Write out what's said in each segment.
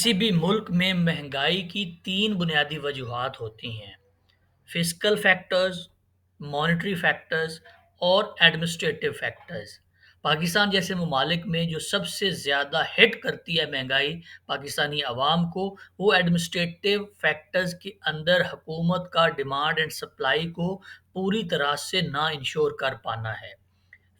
किसी भी मुल्क में महंगाई की 3 बुनियादी वजूहात होती हैं: फिस्कल फैक्टर्स, मॉनेटरी फैक्टर्स और एडमिनिस्ट्रेटिव फैक्टर्स। पाकिस्तान जैसे ममालिक में जो सबसे ज़्यादा हिट करती है महंगाई पाकिस्तानी अवाम को, वो एडमिनिस्ट्रेटिव फैक्टर्स के अंदर हुकूमत का डिमांड एंड सप्लाई को पूरी तरह से ना इंश्योर कर पाना है।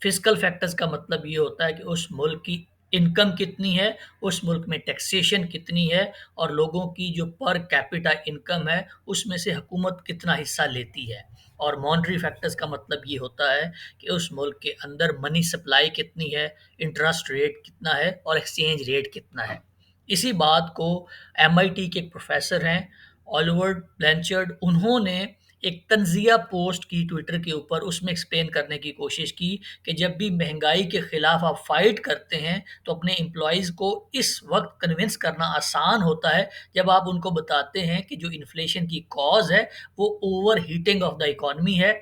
फिस्कल फैक्टर्स का मतलब ये होता है कि उस मुल्क की इनकम कितनी है, उस मुल्क में टैक्सेशन कितनी है और लोगों की जो पर कैपिटा इनकम है, उसमें से हुकूमत कितना हिस्सा लेती है। और मॉनेटरी फैक्टर्स का मतलब ये होता है कि उस मुल्क के अंदर मनी सप्लाई कितनी है, इंटरेस्ट रेट कितना है और एक्सचेंज रेट कितना है। इसी बात को एमआईटी के एक प्रोफेसर हैं, ऑलिवर ब्लैंचर्ड, उन्होंने एक तंज़िया पोस्ट की ट्विटर के ऊपर, उसमें एक्सप्लेन करने की कोशिश की कि जब भी महंगाई के खिलाफ आप फाइट करते हैं तो अपने एम्प्लॉयज़ को इस वक्त कन्विंस करना आसान होता है जब आप उनको बताते हैं कि जो इन्फ्लेशन की कॉज है वो over heating of the economy है।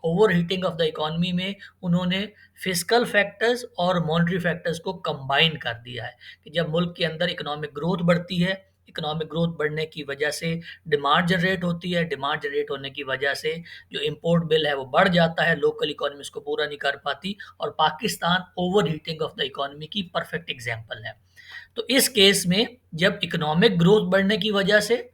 Over heating of the economy में उन्होंने फिस्कल फैक्टर्स और मॉनेटरी फैक्टर्स को कंबाइन कर दिया है कि जब मुल्क के अंदर इकोनॉमिक ग्रोथ बढ़ती है, इकोनॉमिक ग्रोथ बढ़ने की वजह से डिमांड जनरेट होती है, डिमांड जनरेट होने की वजह से जो इंपोर्ट बिल है वो बढ़ जाता है, लोकल इकोनॉमी इसको पूरा नहीं कर पाती और Pakistan over heating of the economy की परफेक्ट एग्जांपल है। तो इस केस में जब इकोनॉमिक ग्रोथ बढ़ने की वजह से,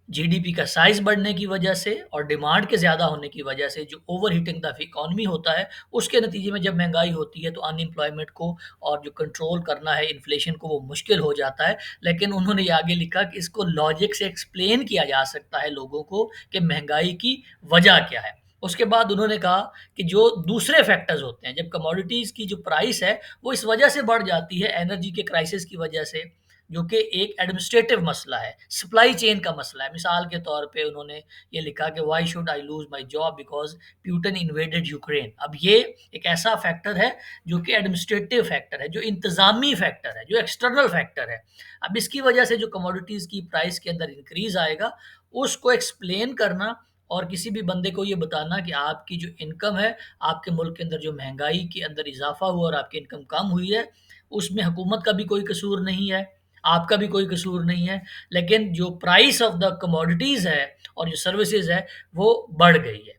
जीडीपी का साइज बढ़ने की वजह से और डिमांड के ज़्यादा होने की वजह से जो ओवर हीटिंग द इकॉनमी होता है, उसके नतीजे में जब महंगाई होती है तो अनएम्प्लॉयमेंट को और जो कंट्रोल करना है इन्फ्लेशन को, वो मुश्किल हो जाता है। लेकिन उन्होंने ये आगे लिखा कि इसको लॉजिक से एक्सप्लेन किया जा सकता है लोगों को कि महंगाई की वजह क्या है। उसके बाद उन्होंने कहा कि जो दूसरे फैक्टर्स होते हैं, जब कमोडिटीज़ की जो प्राइस है वो इस वजह से बढ़ जाती है, एनर्जी के क्राइसिस की वजह से, जो कि एक एडमिनिस्ट्रेटिव मसला है, सप्लाई चेन का मसला है। मिसाल के तौर पे उन्होंने ये लिखा कि why should I loose my job because Putin invaded Ukraine. अब ये एक ऐसा फैक्टर है जो कि एडमिनिस्ट्रेटिव फैक्टर है, जो इंतज़ामी फैक्टर है, जो एक्सटर्नल फैक्टर है। अब इसकी वजह से जो कमोडिटीज़ की प्राइस के अंदर इंक्रीज़ आएगा, उसको एक्सप्लेन करना और किसी भी बंदे को ये बताना कि आपकी जो इनकम है, आपके मुल्क के अंदर जो महँगाई के अंदर इज़ाफ़ा हुआ और आपकी इनकम कम हुई है, उसमें हुकूमत का भी कोई कसूर नहीं है, आपका भी कोई कसूर नहीं है, लेकिन जो प्राइस ऑफ द कमोडिटीज़ है और जो सर्विसेज़ है, वो बढ़ गई है।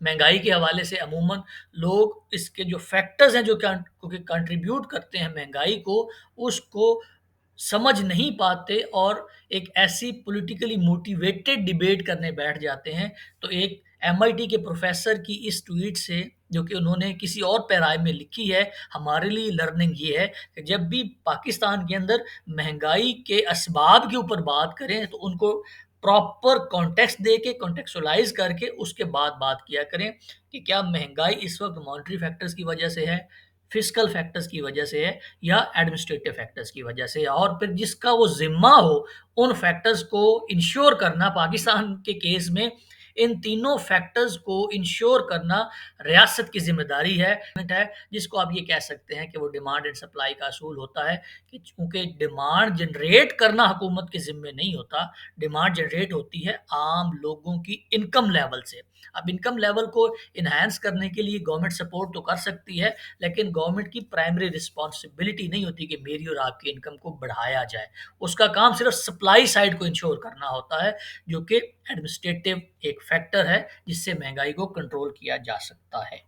महंगाई के हवाले से अमूमन लोग इसके जो फैक्टर्स हैं जो कंट्रीब्यूट करते हैं महंगाई को, उसको समझ नहीं पाते और एक ऐसी पॉलिटिकली मोटिवेटेड डिबेट करने बैठ जाते हैं। तो एक एमआईटी के प्रोफेसर की इस ट्वीट से, जो कि उन्होंने किसी और पैराए में लिखी है, हमारे लिए लर्निंग ये है कि जब भी पाकिस्तान के अंदर महंगाई के असबाब के ऊपर बात करें तो उनको प्रॉपर कॉन्टेक्स्ट दे के, कॉन्टेक्चुअलाइज़ करके उसके बाद बात किया करें कि क्या महँगाई इस वक़्त मॉनेटरी फैक्टर्स की वजह से है, फिस्कल फैक्टर्स की वजह से है या एडमिनिस्ट्रेटिव फैक्टर्स की वजह से है। और फिर जिसका वो ज़िम्मा हो उन फैक्टर्स को इंश्योर करना, पाकिस्तान के केस में इन तीनों फैक्टर्स को इंश्योर करना रियासत की ज़िम्मेदारी है, जिसको आप ये कह सकते हैं कि वो डिमांड एंड सप्लाई का असूल होता है कि चूँकि डिमांड जनरेट करना हुकूमत के ज़िम्मे नहीं होता, डिमांड जनरेट होती है आम लोगों की इनकम लेवल से। अब इनकम लेवल को एनहांस करने के लिए गवर्नमेंट सपोर्ट तो कर सकती है, लेकिन गवर्नमेंट की प्राइमरी रिस्पॉन्सिबिलिटी नहीं होती कि मेरी और आपकी इनकम को बढ़ाया जाए। उसका काम सिर्फ सप्लाई साइड को इंश्योर करना होता है, जो कि एडमिनिस्ट्रेटिव एक फैक्टर है जिससे महँगाई को कंट्रोल किया जा सकता है।